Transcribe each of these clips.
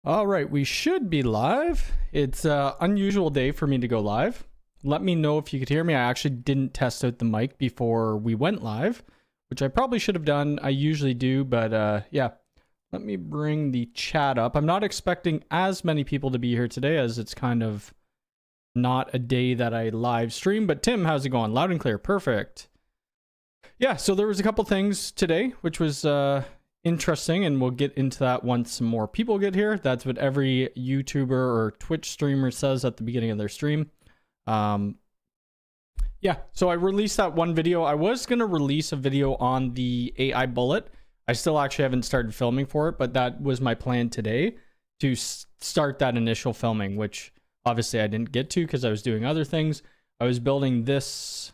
All right, we should be live. It's an unusual day for me to go live. Let me know if you could hear me. I actually didn't test out the mic before we went live, which I probably should have done. I usually do, but yeah. Let me bring the chat up. I'm not expecting as many people to be here today as it's kind of not a day that I live stream. But Tim, how's it going? Loud and clear. Perfect. Yeah, so there was a couple things today, which was interesting, and we'll get into that once some more people get here. That's what every YouTuber or Twitch streamer says at the beginning of their stream. Yeah, so I released that one video. I was going to release a video on the AI bullet. I still actually haven't started filming for it, but that was my plan today, to start that initial filming, which obviously I didn't get to because I was doing other things. I was building this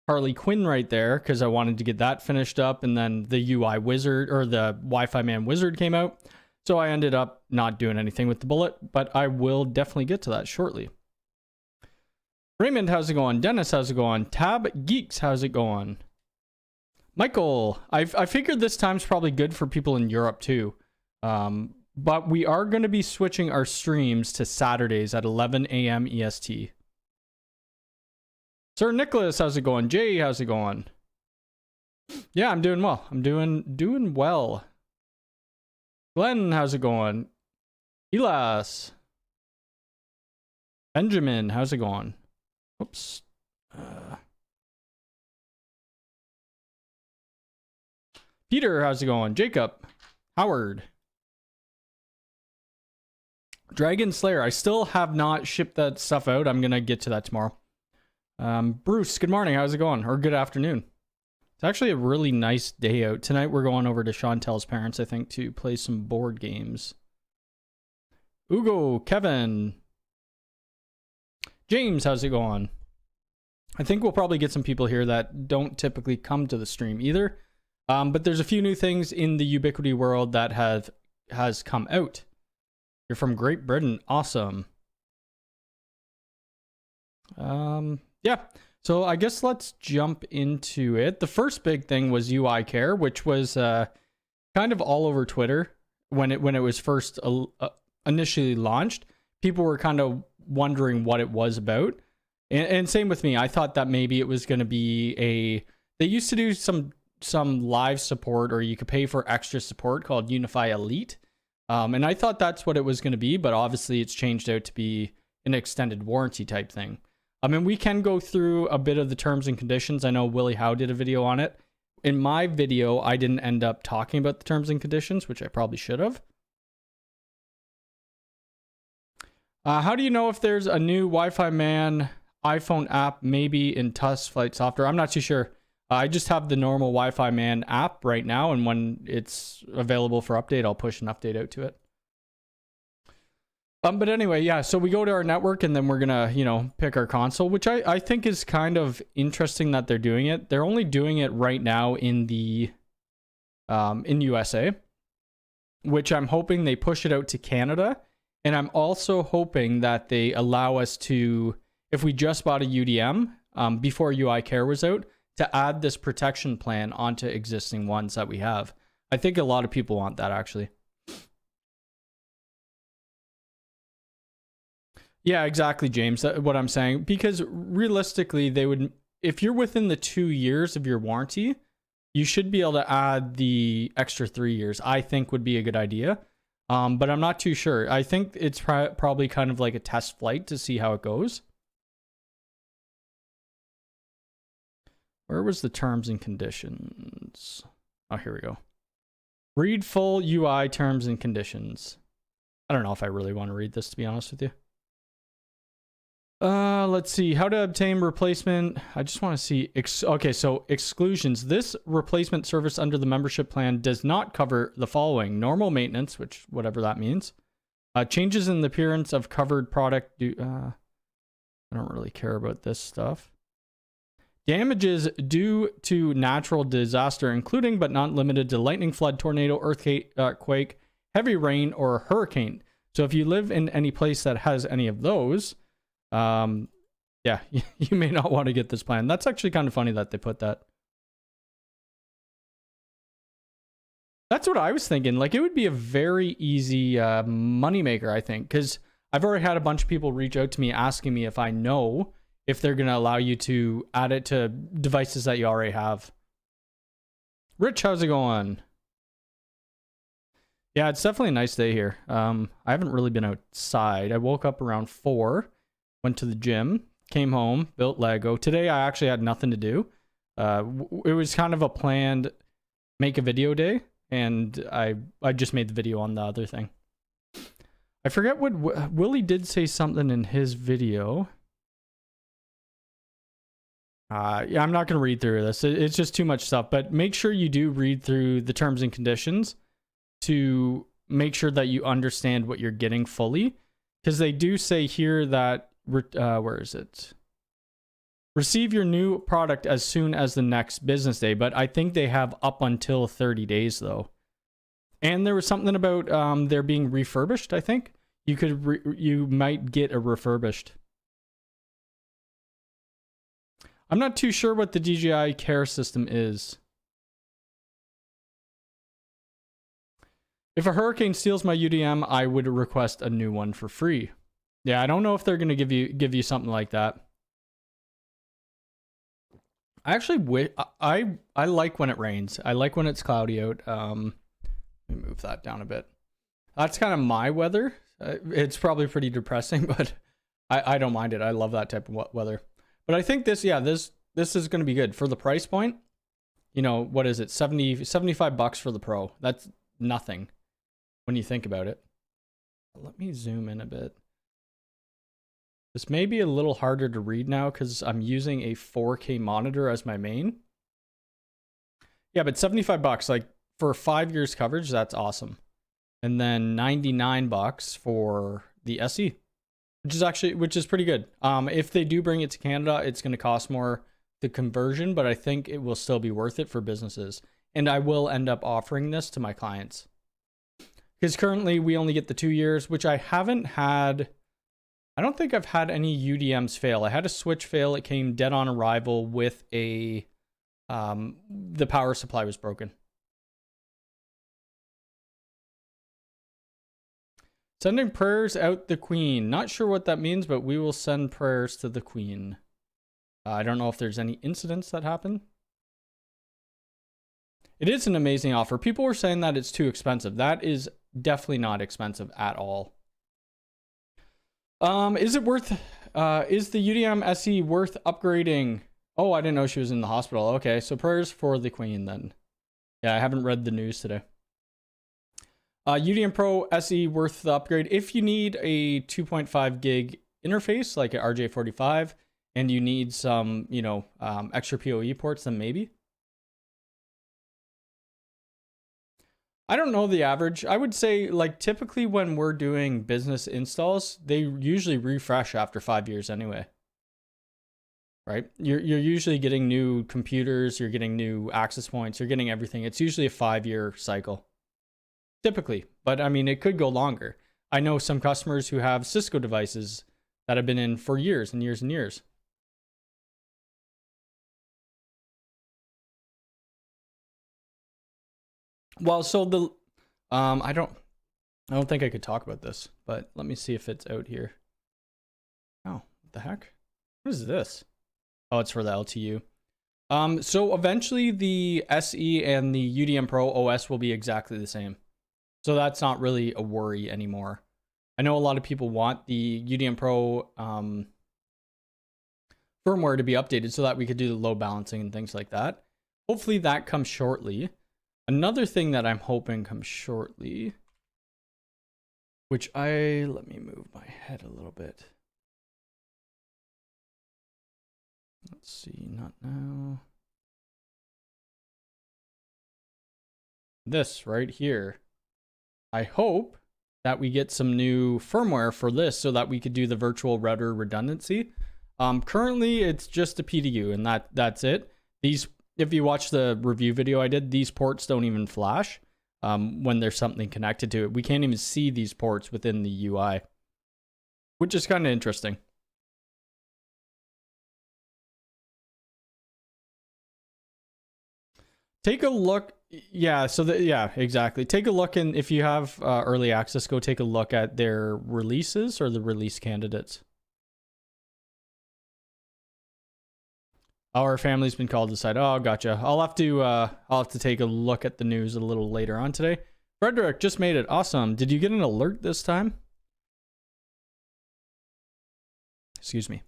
Harley Quinn right there because I wanted to get that finished up, and then the UI Wizard or the WiFiMan Wizard came out. So I ended up not doing anything with the bullet, but I will definitely get to that shortly. Raymond, how's it going? Dennis, how's it going? Tab Geeks, how's it going? Michael, I figured this time's probably good for people in Europe too. But we are going to be switching our streams to Saturdays at 11 a.m. EST. Sir Nicholas, how's it going? Jay, how's it going? Yeah, I'm doing well. I'm doing well. Glenn, how's it going? Elas. Benjamin, how's it going? Oops. Peter, how's it going? Jacob, Howard, Dragon Slayer. I still have not shipped that stuff out. I'm gonna get to that tomorrow. Bruce, good morning. How's it going? Or good afternoon. It's actually a really nice day out. Tonight we're going over to Chantel's parents, I think, to play some board games. Ugo, Kevin, James, how's it going? I think we'll probably get some people here that don't typically come to the stream either. But there's a few new things in the Ubiquity world that has come out. You're from Great Britain. Awesome. Yeah. So I guess let's jump into it. The first big thing was UniFi Care, which was kind of all over Twitter when it was first initially launched. People were kind of wondering what it was about. And same with me. I thought that maybe it was going to be they used to do some live support, or you could pay for extra support called UniFi Elite. And I thought that's what it was going to be, but obviously it's changed out to be an extended warranty type thing. I mean, we can go through a bit of the terms and conditions. I know Willie Howe did a video on it. In my video, I didn't end up talking about the terms and conditions, which I probably should have. How do you know if there's a new WiFiMan iPhone app, maybe in Test Flight software? I'm not too sure. I just have the normal WiFiMan app right now, and when it's available for update, I'll push an update out to it. But anyway, yeah, so we go to our network, and then we're gonna, pick our console, which I think is kind of interesting that they're doing it. They're only doing it right now in the in USA, which I'm hoping they push it out to Canada, and I'm also hoping that they allow us to, if we just bought a UDM before UniFi Care was out, to add this protection plan onto existing ones that we have. I think a lot of people want that, actually. Yeah, exactly, James. That's what I'm saying. Because realistically, they would, if you're within the 2 years of your warranty, you should be able to add the extra 3 years. I think would be a good idea. But I'm not too sure. I think it's probably kind of like a test flight to see how it goes. Where was the terms and conditions? Oh, here we go. Read full UI terms and conditions. I don't know if I really want to read this, to be honest with you. Let's see. How to obtain replacement. I just want to see. Okay, so exclusions. This replacement service under the membership plan does not cover the following: normal maintenance, which whatever that means. Changes in the appearance of covered product. I don't really care about this stuff. Damages due to natural disaster, including but not limited to lightning, flood, tornado, earthquake, heavy rain, or hurricane. So if you live in any place that has any of those, yeah, you may not want to get this plan. That's actually kind of funny that they put that. That's what I was thinking. Like, it would be a very easy moneymaker, I think, because I've already had a bunch of people reach out to me asking me if I know if they're going to allow you to add it to devices that you already have. Rich, how's it going? Yeah, it's definitely a nice day here. I haven't really been outside. I woke up around 4, went to the gym, came home, built Lego. Today, I actually had nothing to do. It was kind of a planned make a video day, and I just made the video on the other thing. I forget what Willie did say something in his video. Yeah, I'm not going to read through this. It's just too much stuff, but make sure you do read through the terms and conditions to make sure that you understand what you're getting fully, because they do say here that where is it? Receive your new product as soon as the next business day, but I think they have up until 30 days though. And there was something about they're being refurbished. I think you might get a refurbished. I'm not too sure what the DJI Care system is. If a hurricane steals my UDM, I would request a new one for free. Yeah, I don't know if they're gonna give you something like that. I actually I like when it rains. I like when it's cloudy out. Let me move that down a bit. That's kind of my weather. It's probably pretty depressing, but I don't mind it. I love that type of weather. But I think this is going to be good for the price point. You know, what is it? $75 for the Pro. That's nothing when you think about it. Let me zoom in a bit. This may be a little harder to read now because I'm using a 4K monitor as my main. Yeah, but $75, like for 5 years coverage, that's awesome. And then $99 for the SE, which is pretty good. If they do bring it to Canada, it's going to cost more the conversion, but I think it will still be worth it for businesses. And I will end up offering this to my clients. Because currently we only get the 2 years, which I haven't had. I don't think I've had any UDMs fail. I had a switch fail. It came dead on arrival with the power supply was broken. Sending prayers out the Queen. Not sure what that means, but we will send prayers to the Queen. I don't know if there's any incidents that happen. It is an amazing offer. People were saying that it's too expensive. That is definitely not expensive at all. Is it worth, is the UDM SE worth upgrading? Oh, I didn't know she was in the hospital. Okay, so prayers for the Queen then. Yeah, I haven't read the news today. UDM Pro SE worth the upgrade. If you need a 2.5 gig interface, like an RJ45, and you need some, you know, extra PoE ports, then maybe. I don't know the average. I would say, like, typically when we're doing business installs, they usually refresh after 5 years anyway. Right? You're usually getting new computers, you're getting new access points, you're getting everything. It's usually a 5-year cycle. Typically. But I mean, it could go longer. I know some customers who have Cisco devices that have been in for years and years and years. Well, so the I don't think I could talk about this, but let me see if it's out here. Oh, what the heck? What is this? Oh, it's for the LTU. So eventually the SE and the UDM Pro OS will be exactly the same. So that's not really a worry anymore. I know a lot of people want the UDM Pro firmware to be updated so that we could do the load balancing and things like that. Hopefully that comes shortly. Another thing that I'm hoping comes shortly, which let me move my head a little bit. Let's see, not now. This right here. I hope that we get some new firmware for this so that we could do the virtual router redundancy. Currently it's just a PDU and that's it. If you watch the review video I did, these ports don't even flash when there's something connected to it. We can't even see these ports within the UI, which is kind of interesting. Take a look. Yeah, so yeah, exactly. Take a look, and if you have early access, go take a look at their releases or the release candidates. Our family's been called to site. Oh, gotcha. I'll have to take a look at the news a little later on today. Frederick just made it. Awesome. Did you get an alert this time? Excuse me.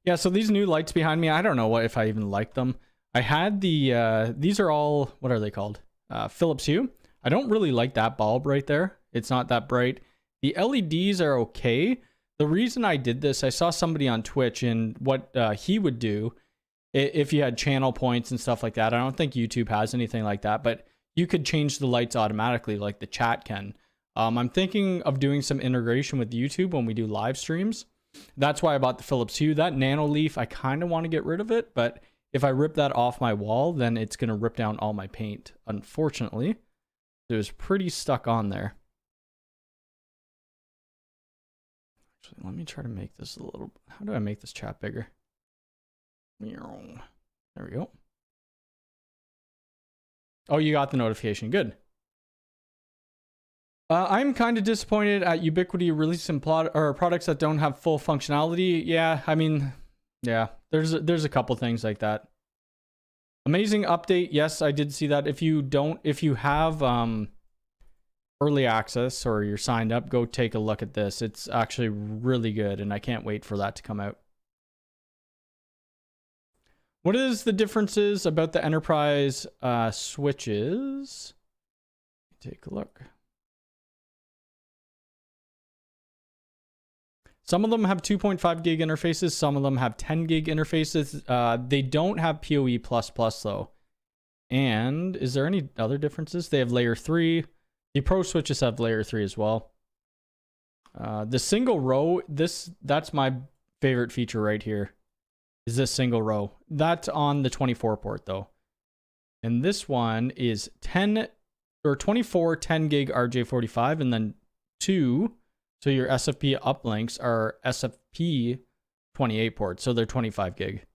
Yeah, so these new lights behind me, I don't know if I even like them. I had the these are all, what are they called? Philips Hue. I don't really like that bulb right there. It's not that bright. The LEDs are okay. The reason I did this, I saw somebody on Twitch, and what he would do if you had channel points and stuff like that. I don't think YouTube has anything like that, but you could change the lights automatically like the chat can. I'm thinking of doing some integration with YouTube when we do live streams. That's why I bought the Philips Hue. That nano leaf, I kind of want to get rid of it, but if I rip that off my wall, then it's going to rip down all my paint. Unfortunately, it was pretty stuck on there. Actually, let me try to make this a little... How do I make this chat bigger? There we go. Oh, you got the notification. Good. I'm kind of disappointed at Ubiquiti releasing products that don't have full functionality. Yeah, I mean, yeah, there's a couple things like that. Amazing update. Yes, I did see that. If you have early access or you're signed up, go take a look at this. It's actually really good, and I can't wait for that to come out. What is the differences about the enterprise switches? Take a look. Some of them have 2.5 gig interfaces. Some of them have 10 gig interfaces. They don't have PoE++ though. And is there any other differences? They have layer 3. The Pro switches have layer 3 as well. The single row, that's my favorite feature right here. Is this single row. That's on the 24 port though. And this one is 10 or 24 10 gig RJ45 and then 2. So your SFP uplinks are SFP 28 ports, so they're 25 gig.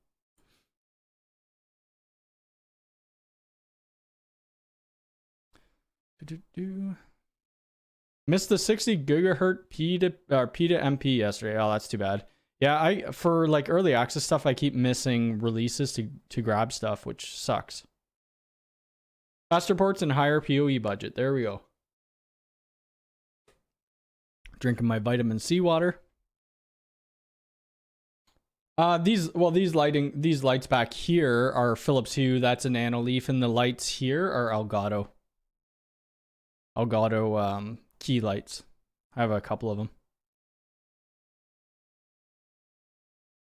Missed the 60 gigahertz P to MP yesterday. Oh, that's too bad. Yeah, for like early access stuff, I keep missing releases to grab stuff, which sucks. Faster ports and higher PoE budget. There we go. Drinking my vitamin C water. These lights back here are Philips Hue. That's a nano leaf, and the lights here are Elgato. Elgato key lights. I have a couple of them.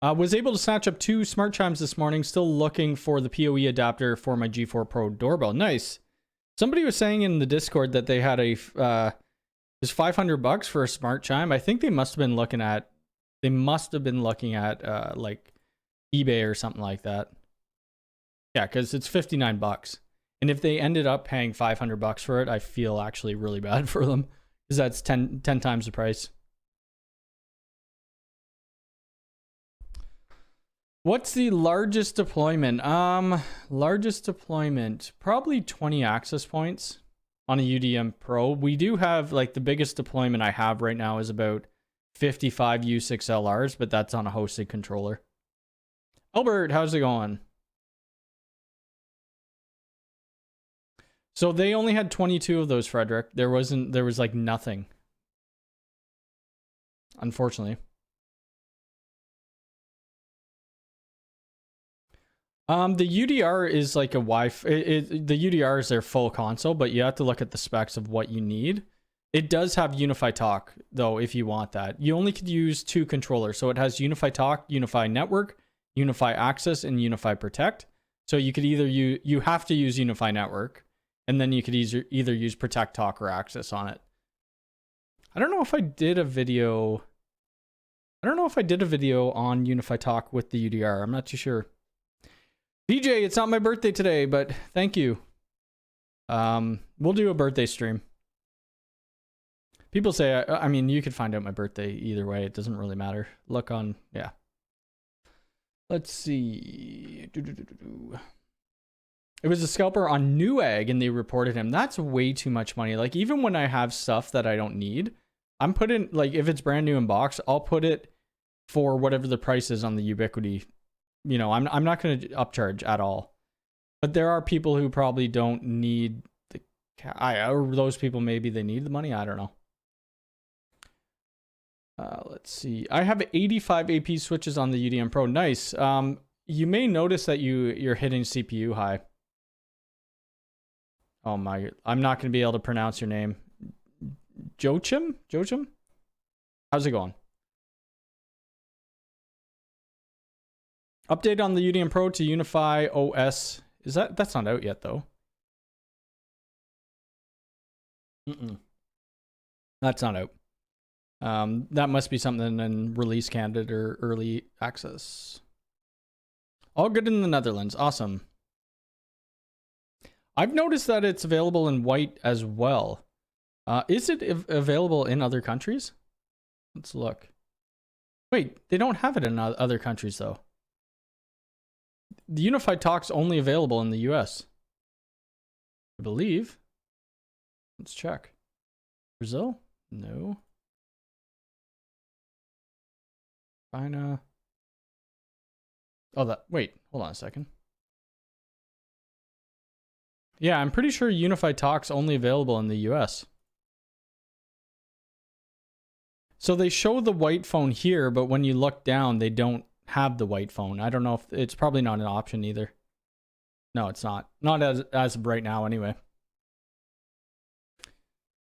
Was able to snatch up 2 smart chimes this morning. Still looking for the PoE adapter for my G4 Pro doorbell. Nice. Somebody was saying in the Discord that they had a is $500 for a smart chime. I think they must have been looking at like eBay or something like that. Yeah, because it's $59. And if they ended up paying $500 for it, I feel actually really bad for them because that's 10 times the price. What's the largest deployment? Largest deployment, probably 20 access points on a UDM Pro. We do have, like, the biggest deployment I have right now is about 55 U6LRs, but that's on a hosted controller. Albert, how's it going? So they only had 22 of those, Frederick. There was like nothing. Unfortunately. The UDR is like a Wi-Fi. The UDR is their full console, but you have to look at the specs of what you need. It does have UniFi Talk, though, if you want that. You only could use 2 controllers. So it has UniFi Talk, UniFi Network, UniFi Access, and UniFi Protect. So you could either you have to use UniFi Network, and then you could either use Protect, Talk, or Access on it. I don't know if I did a video. I don't know if I did a video on UniFi Talk with the UDR. I'm not too sure. BJ, it's not my birthday today, but thank you. We'll do a birthday stream. People say, I mean, you could find out my birthday either way. It doesn't really matter. Look on, yeah. Let's see. It was a scalper on Newegg and they reported him. That's way too much money. Like, even when I have stuff that I don't need, I'm putting, like, if it's brand new in box, I'll put it for whatever the price is on the Ubiquiti. You know, I'm not going to upcharge at all. But there are people who probably don't need the, or those people, maybe they need the money. I don't know. Let's see. I have 85 AP switches on the UDM Pro. Nice. You may notice that you're hitting CPU high. Oh my, I'm not going to be able to pronounce your name. Joachim? How's it going? Update on the UDM Pro to UniFi OS. That's not out yet though. That's not out. That must be something in release candidate or early access. All good in the Netherlands. Awesome. I've noticed that it's available in white as well. Is it available in other countries? Let's look. Wait, they don't have it in other countries though. The UniFi Talk's only available in the US, I believe. Let's check. Brazil? No. China. Oh, wait, hold on a second. Yeah, I'm pretty sure UniFi Talk's only available in the US. So they show the white phone here, but when you look down, they don't have the white phone. I don't know if it's probably not an option either. No, it's not. Not as of right now anyway.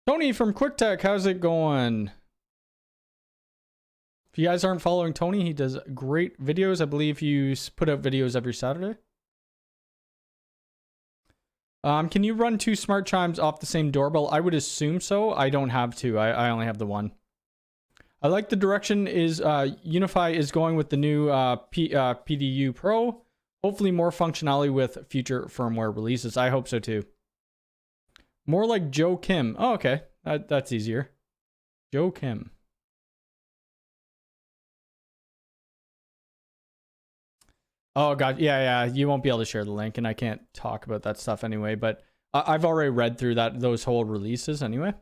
Tony from QuickTech, how's it going? If you guys aren't following Tony, he does great videos. I believe you put out videos every Saturday. Can you run 2 smart chimes off the same doorbell? I would assume so. I don't have 2. I only have the 1. I like the direction is UniFi is going with the new PDU Pro. Hopefully more functionality with future firmware releases. I hope so too. More like Joe Kim. Oh, okay. That's easier. Joe Kim. Oh god, yeah, you won't be able to share the link, and I can't talk about that stuff anyway, but I've already read through those whole releases anyway.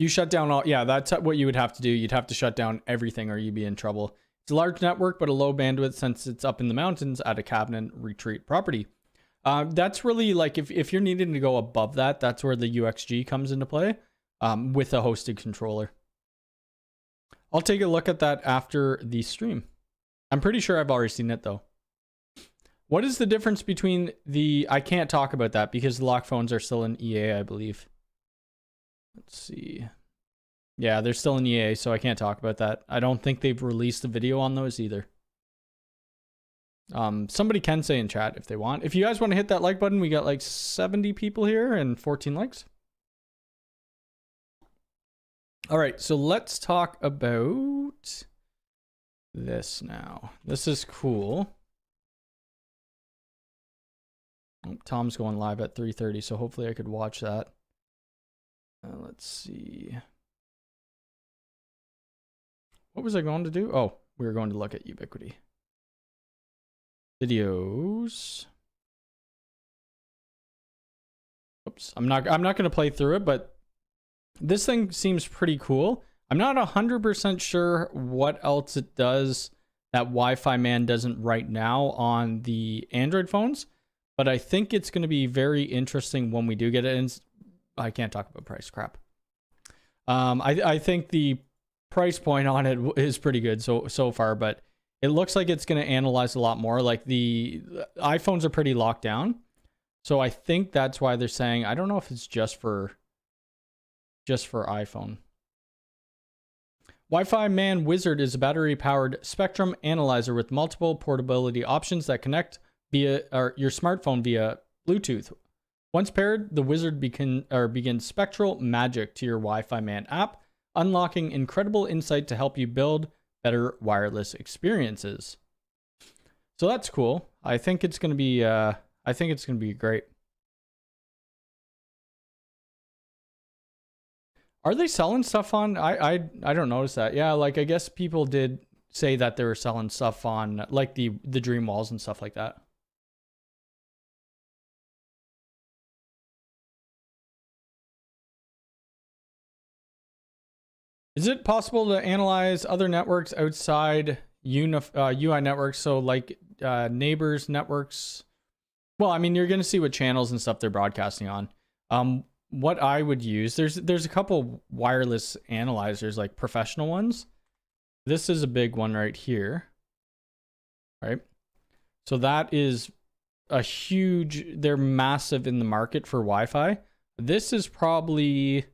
You shut down all, yeah, that's what you would have to do. You'd have to shut down everything or you'd be in trouble. It's a large network, but a low bandwidth since it's up in the mountains at a cabinet retreat property. That's really like, if you're needing to go above that, that's where the UXG comes into play with a hosted controller. I'll take a look at that after the stream. I'm pretty sure I've already seen it though. What is the difference between I can't talk about that because the lock phones are still in EA, I believe. Let's see. Yeah, they're still in EA, so I can't talk about that. I don't think they've released a video on those either. Somebody can say in chat if they want. If you guys want to hit that like button, we got like 70 people here and 14 likes. All right, so let's talk about this now. This is cool. Oh, Tom's going live at 3:30, so hopefully I could watch that. Let's see. What was I going to do? Oh, we were going to look at Ubiquiti. Videos. Oops, I'm not going to play through it, but this thing seems pretty cool. I'm not 100% sure what else it does that WiFiMan doesn't right now on the Android phones, but I think it's going to be very interesting when we do get it. And I can't talk about price, crap. I think the price point on it is pretty good so far, but it looks like it's going to analyze a lot more. Like the iPhones are pretty locked down, so I think that's why they're saying. I don't know if it's just for iPhone. WiFiMan Wizard is a battery-powered spectrum analyzer with multiple portability options that connect via your smartphone via Bluetooth. Once paired, the Wizard begins spectral magic to your WiFiMan app, unlocking incredible insight to help you build better wireless experiences. So that's cool. I think it's going to be great. Are they selling stuff on? I don't notice that. Yeah, like I guess people did say that they were selling stuff on like the Dream Walls and stuff like that. Is it possible to analyze other networks outside UI networks? So like neighbors networks. Well, I mean, you're going to see what channels and stuff they're broadcasting on. What I would use, there's a couple wireless analyzers, like professional ones. This is a big one right here. Right. So that is a huge, they're massive in the market for Wi-Fi. This is probably,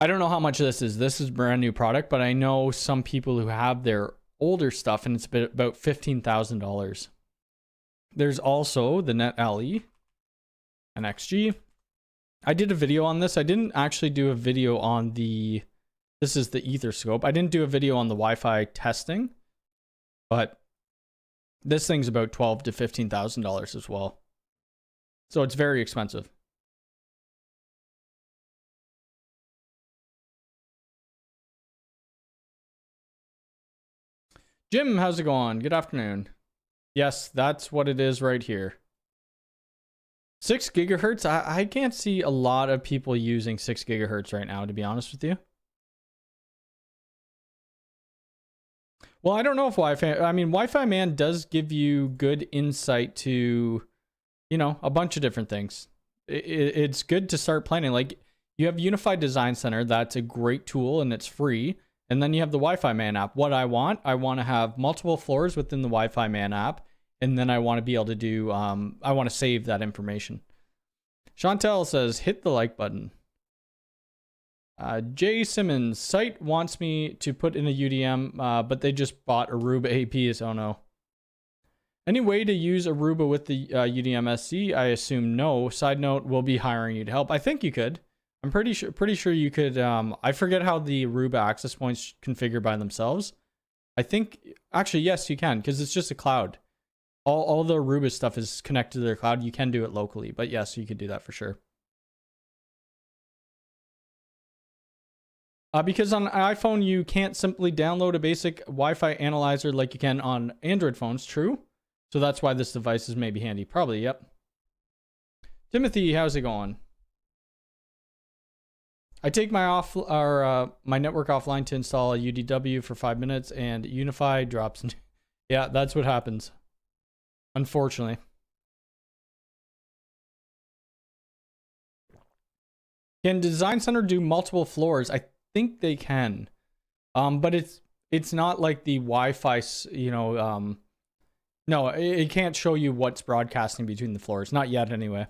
I don't know how much this is. This is a brand new product, but I know some people who have their older stuff and it's about $15,000. There's also the Net LE and XG. I did a video on this. I didn't actually do a video on the, this is the Ether scope. I didn't do a video on the Wi-Fi testing, but this thing's about $12,000 to $15,000 as well. So it's very expensive. Jim, how's it going? Good afternoon. Yes, that's what it is right here. 6 gigahertz. I can't see a lot of people using 6 gigahertz right now, to be honest with you. Well, I don't know if WiFiMan does give you good insight to, you know, a bunch of different things. It's good to start planning. Like, you have UniFi Design Center. That's a great tool and it's free. And then you have the WiFiMan app. What I want to have multiple floors within the WiFiMan app. And then I want to be able to do, I want to save that information. Chantel says, hit the like button. Jay Simmons, site wants me to put in a UDM, but they just bought Aruba APs. Oh no. Any way to use Aruba with the UDM SC? I assume no. Side note, we'll be hiring you to help. I think you could. I'm pretty sure you could. I forget how the Aruba access points configure by themselves. I think, actually, yes, you can, because it's just a cloud. All the Aruba stuff is connected to their cloud. You can do it locally, but yes, you could do that for sure. Because on iPhone, you can't simply download a basic Wi-Fi analyzer like you can on Android phones. True. So that's why this device is maybe handy. Probably, yep. Timothy, how's it going? I take my my network offline to install a UDW for 5 minutes and UniFi drops. Yeah, that's what happens. Unfortunately. Can Design Center do multiple floors? I think they can. But it's not like the Wi-Fi, you know, no, it can't show you what's broadcasting between the floors. Not yet anyway.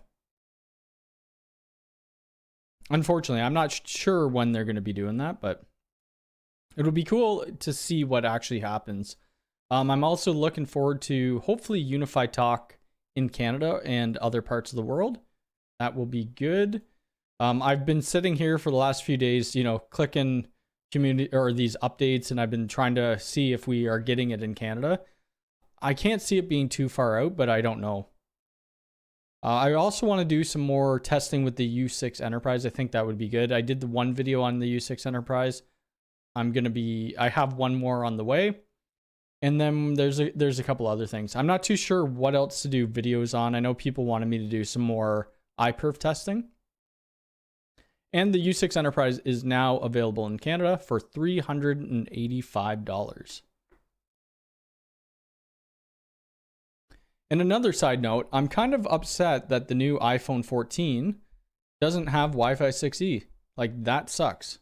Unfortunately, I'm not sure when they're going to be doing that, but it'll be cool to see what actually happens. I'm also looking forward to hopefully UniFi Talk in Canada and other parts of the world. That will be good. I've been sitting here for the last few days, you know, clicking community or these updates, and I've been trying to see if we are getting it in Canada. I can't see it being too far out, but I don't know. I also want to do some more testing with the U6 Enterprise. I think that would be good. I did the one video on the U6 Enterprise. I have one more on the way. And then there's a couple other things. I'm not too sure what else to do videos on. I know people wanted me to do some more iPerf testing. And the U6 Enterprise is now available in Canada for $385. And another side note, I'm kind of upset that the new iPhone 14 doesn't have Wi-Fi 6E. Like, that sucks.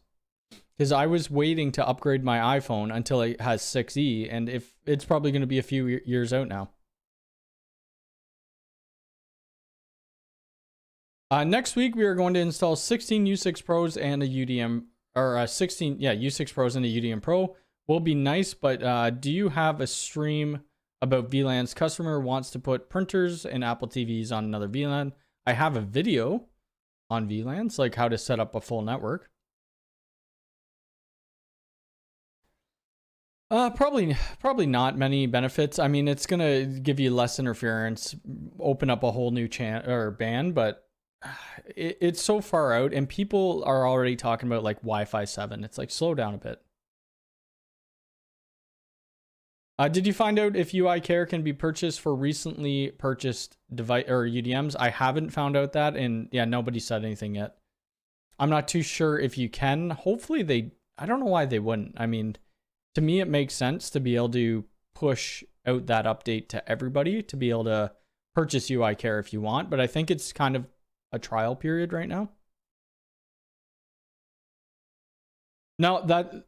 Because I was waiting to upgrade my iPhone until it has 6E, and if it's probably going to be a few years out now. Next week, we are going to install 16 U6 Pros and a UDM, or 16, yeah, U6 Pros and a UDM Pro. Will be nice, but do you have a stream about VLANs? Customer wants to put printers and Apple TVs on another VLAN. I have a video on VLANs, like how to set up a full network. Probably not many benefits. I mean, it's gonna give you less interference, open up a whole new channel or band, but it's so far out, and people are already talking about like Wi-Fi 7. It's like, slow down a bit. Did you find out if UI Care can be purchased for recently purchased device or UDMs? I haven't found out that, and yeah, nobody said anything yet. I'm not too sure if you can. Hopefully they, I don't know why they wouldn't. I mean, to me, it makes sense to be able to push out that update to everybody to be able to purchase UI Care if you want, but I think it's kind of a trial period right now. No,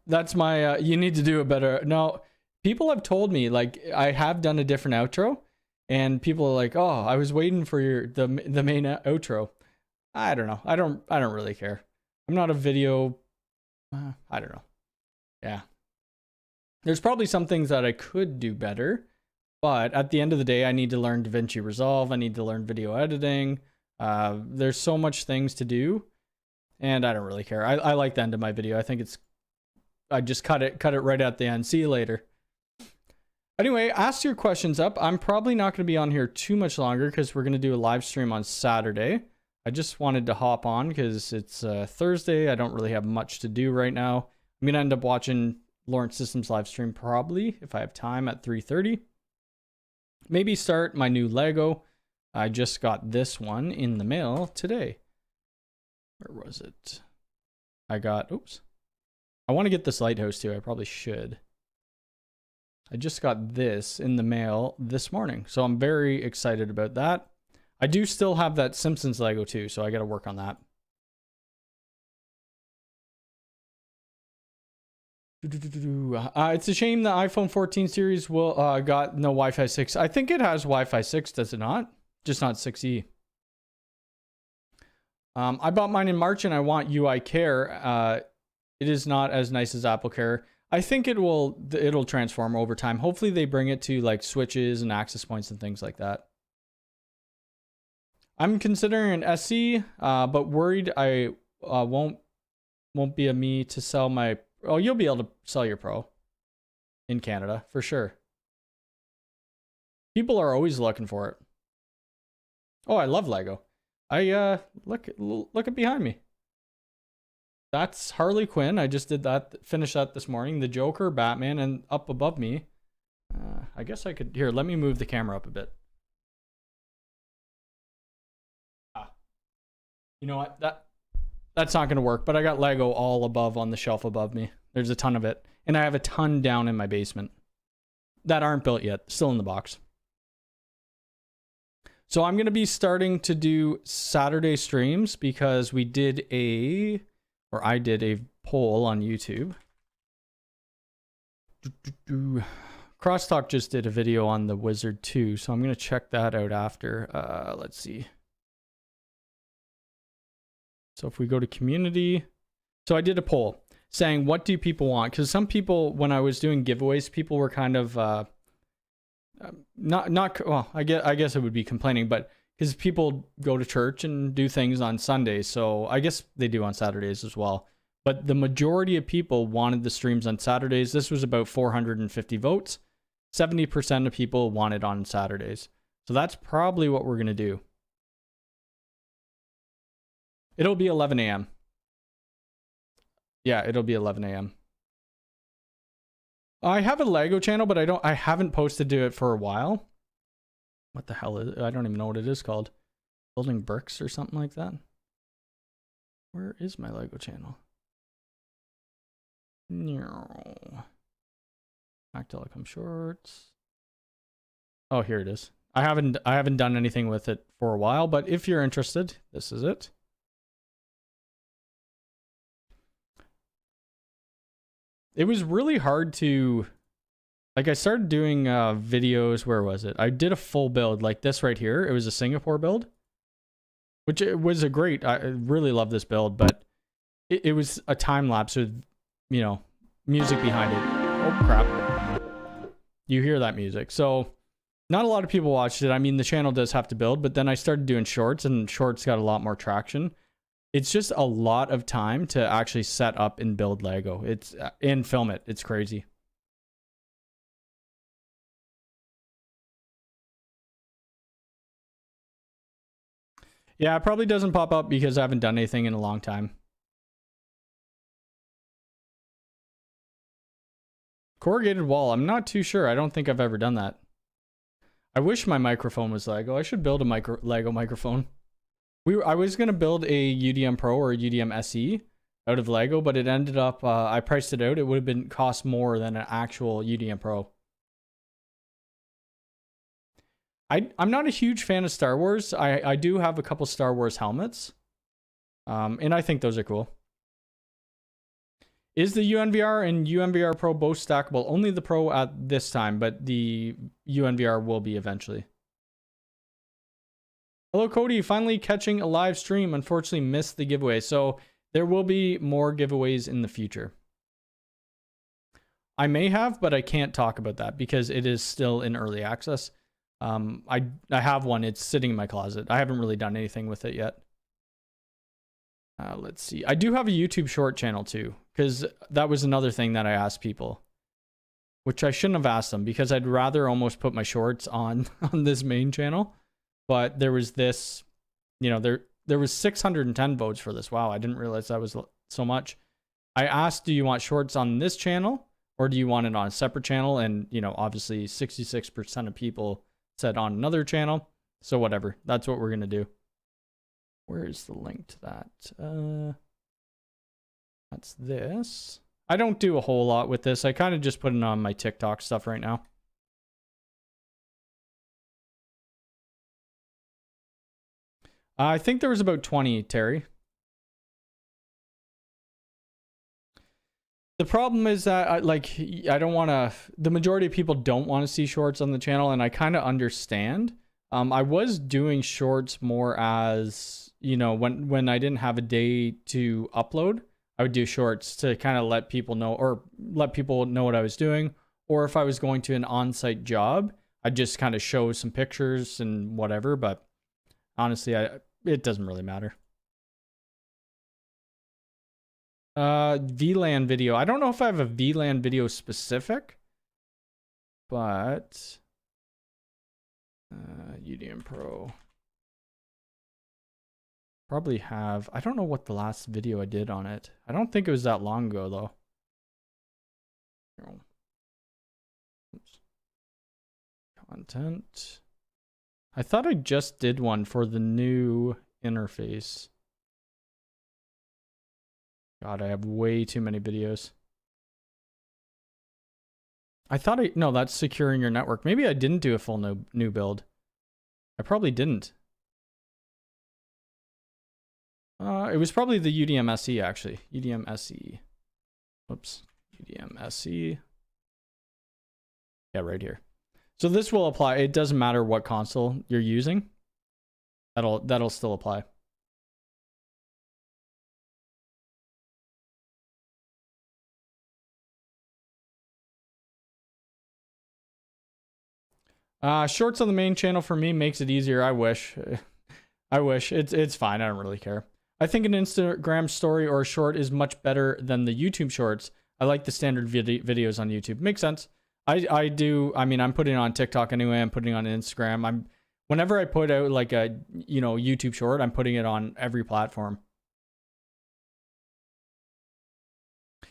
that's my, you need to do a better, no, people have told me, like, I have done a different outro, and people are like, oh, I was waiting for the main outro. I don't know. I don't really care. I'm not a video, I don't know. Yeah. There's probably some things that I could do better, but at the end of the day, I need to learn DaVinci Resolve. I need to learn video editing. There's so much things to do, and I don't really care. I like the end of my video. I think I just cut it right at the end. See you later. Anyway, ask your questions up. I'm probably not going to be on here too much longer because we're going to do a live stream on Saturday. I just wanted to hop on because it's Thursday. I don't really have much to do right now. I'm going to end up watching Lawrence Systems live stream probably if I have time at 3:30. Maybe start my new Lego. I just got this one in the mail today. Where was it? I got, oops. I want to get this lighthouse too. I probably should. I just got this in the mail this morning, so I'm very excited about that. I do still have that Simpsons Lego too, so I got to work on that. It's a shame the iPhone 14 series will got no Wi-Fi 6. I think it has Wi-Fi 6, does it not? Just not 6E. I bought mine in March and I want UI Care. It is not as nice as Apple Care. I think it'll transform over time. Hopefully they bring it to like switches and access points and things like that. I'm considering an SE, but worried I won't be a me to sell my. Oh, you'll be able to sell your Pro in Canada for sure. People are always looking for it. Oh, I love Lego. I look at behind me. That's Harley Quinn. I just did that, finished that this morning. The Joker, Batman, and up above me. I guess I could, here, let me move the camera up a bit. You know what, that's not gonna work, but I got Lego all above on the shelf above me. There's a ton of it. And I have a ton down in my basement that aren't built yet, still in the box. So I'm gonna be starting to do Saturday streams because I did a poll on YouTube. Crosstalk just did a video on the Wizard too, so I'm gonna check that out after. Let's see. So if we go to community, so I did a poll saying, what do people want? Because some people, when I was doing giveaways, people were kind of well, I guess it would be complaining, but because people go to church and do things on Sundays, so I guess they do on Saturdays as well. But the majority of people wanted the streams on Saturdays. This was about 450 votes. 70% of people wanted on Saturdays. So that's probably what we're going to do. It'll be 11 a.m. Yeah, it'll be 11 a.m. I have a Lego channel, but I haven't posted to it for a while. What the hell is it? I don't even know what it is called. Building bricks or something like that. Where is my Lego channel? No. Mac Telecom Shorts. Oh, here it is. I haven't done anything with it for a while, but if you're interested, this is it. It was really hard to, like, I started doing videos, where was it? I did a full build like this right here. It was a Singapore build, which it was a great, I really love this build, but it was a time lapse with, you know, music behind it. Oh, crap. You hear that music. So not a lot of people watched it. I mean, the channel does have to build, but then I started doing shorts and shorts got a lot more traction. It's just a lot of time to actually set up and build Lego. It's and film it. It's crazy. Yeah, it probably doesn't pop up because I haven't done anything in a long time. Corrugated wall. I'm not too sure. I don't think I've ever done that. I wish my microphone was Lego. I should build a Lego microphone. I was going to build a UDM Pro or a UDM SE out of Lego, but it ended up, I priced it out. It would have cost more than an actual UDM Pro. I'm not a huge fan of Star Wars. I do have a couple Star Wars helmets. And I think those are cool. Is the UNVR and UNVR Pro both stackable? Only the Pro at this time, but the UNVR will be eventually. Hello, Cody. Finally catching a live stream. Unfortunately, missed the giveaway. So there will be more giveaways in the future. I may have, but I can't talk about that because it is still in early access. I have one. It's sitting in my closet. I haven't really done anything with it yet. Let's see. I do have a YouTube short channel too, because that was another thing that I asked people, which I shouldn't have asked them because I'd rather almost put my shorts on this main channel. But there was this, you know, there was 610 votes for this. Wow, I didn't realize that was so much. I asked, do you want shorts on this channel or do you want it on a separate channel? And, you know, obviously 66% of people said on another channel. So whatever, that's what we're going to do. Where is the link to that? That's this. I don't do a whole lot with this. I kind of just put it on my TikTok stuff right now. I think there was about 20, Terry. The problem is that I don't want to, the majority of people don't want to see shorts on the channel, and I kind of understand. I was doing shorts more as, you know, when I didn't have a day to upload, I would do shorts to kind of let people know what I was doing. Or if I was going to an on-site job, I'd just kind of show some pictures and whatever. But honestly, it doesn't really matter. VLAN video. I don't know if I have a VLAN video specific, but UDM Pro. Probably have. I don't know what the last video I did on it. I don't think it was that long ago though. Oops. Content. I thought I just did one for the new interface. God, I have way too many videos. I thought no, that's securing your network. Maybe I didn't do a full new build. I probably didn't. It was probably the UDM SE actually. UDM SE. Whoops. UDM SE. Yeah, right here. So this will apply. It doesn't matter what console you're using. That'll still apply. Shorts on the main channel for me makes it easier. I wish. I wish. It's fine. I don't really care. I think an Instagram story or a short is much better than the YouTube shorts. I like the standard videos on YouTube. Makes sense. I do. I mean, I'm putting it on TikTok anyway. I'm putting it on Instagram. Whenever I put out like a, you know, YouTube short, I'm putting it on every platform.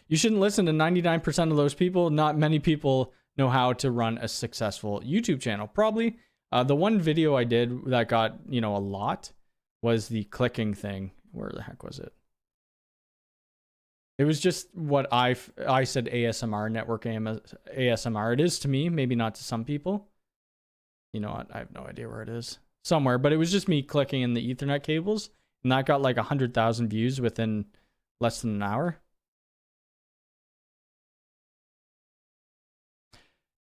You shouldn't listen to 99% of those people. Not many people know how to run a successful YouTube channel. Probably the one video I did that got, you know, a lot was the clicking thing. Where the heck was it? It was just what I said ASMR, network ASMR. It is to me, maybe not to some people. You know what? I have no idea where it is. Somewhere, but it was just me clicking in the Ethernet cables, and that got like 100,000 views within less than an hour.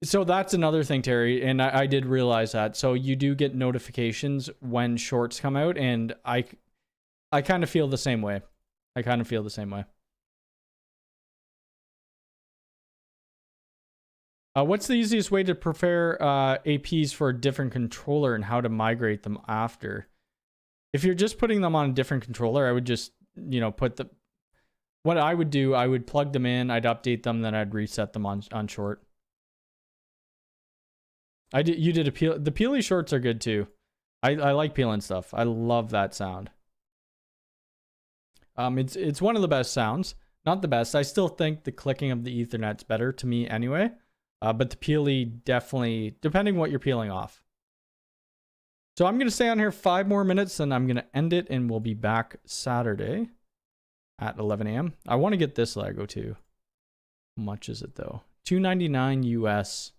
So that's another thing, Terry, and I did realize that. So you do get notifications when shorts come out, and I kind of feel the same way. I kind of feel the same way. What's the easiest way to prepare APs for a different controller and how to migrate them after? If you're just putting them on a different controller, I would just, you know, what I would do, I would plug them in, I'd update them, then I'd reset them on short. You did the peely shorts are good too. I like peeling stuff. I love that sound. It's one of the best sounds. Not the best. I still think the clicking of the Ethernet's better to me anyway. But the peely definitely, depending what you're peeling off. So I'm going to stay on here 5 more minutes and I'm going to end it, and we'll be back Saturday at 11 a.m. I want to get this Lego too. How much is it though? $299 US.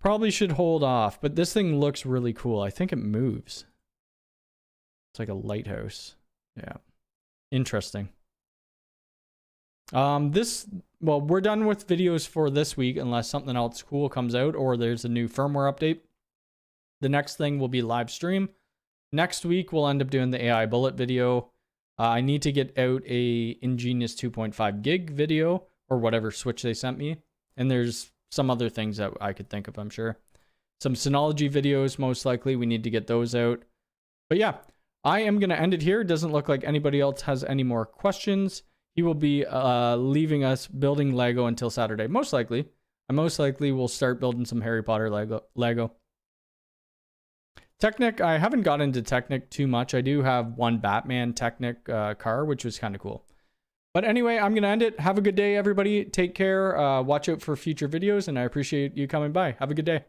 Probably should hold off, but this thing looks really cool. I think it moves. It's like a lighthouse. Yeah. Interesting. Well, we're done with videos for this week unless something else cool comes out or there's a new firmware update. The next thing will be live stream. Next week, we'll end up doing the AI bullet video. I need to get out a Ingenious 2.5 gig video or whatever switch they sent me. And there's some other things that I could think of, I'm sure. Some Synology videos, most likely. We need to get those out. But yeah, I am going to end it here. It doesn't look like anybody else has any more questions. He will be leaving us building Lego until Saturday. Most likely. I most likely will start building some Harry Potter Lego. Technic, I haven't got into Technic too much. I do have one Batman Technic car, which was kind of cool. But anyway, I'm going to end it. Have a good day, everybody. Take care. Watch out for future videos, and I appreciate you coming by. Have a good day.